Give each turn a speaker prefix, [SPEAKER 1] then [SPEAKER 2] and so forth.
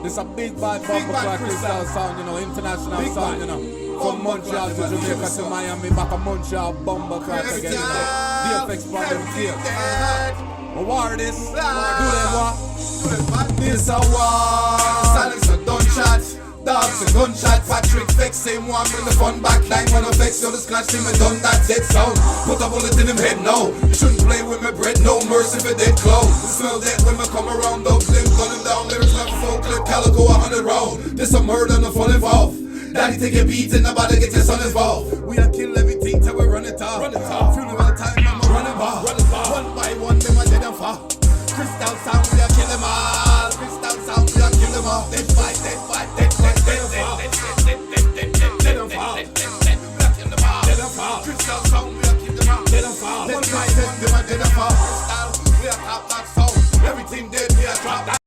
[SPEAKER 1] This a big bad bumper class crystal sound, you know, international big sound, you know. From Montreal to Jamaica to Miami, back to Montreal, bumper class again, you know. DFX problem here. A war this, do them what? This a war. Silence a done shot. Dogs a gunshot, Patrick Vex, same one, bring the fun back line when I vex, yo, the scratch him and done that dead sound. Put a bullet in him head, no. You shouldn't play with my bread, no mercy for dead clothes. Smell that when I come around, dog slim, gun him down, lyrics like a full clip, calico 100 round. This a murder and a fun involved. Daddy take a beat and nobody get your son involved. We a kill everything till we run it off. Funeral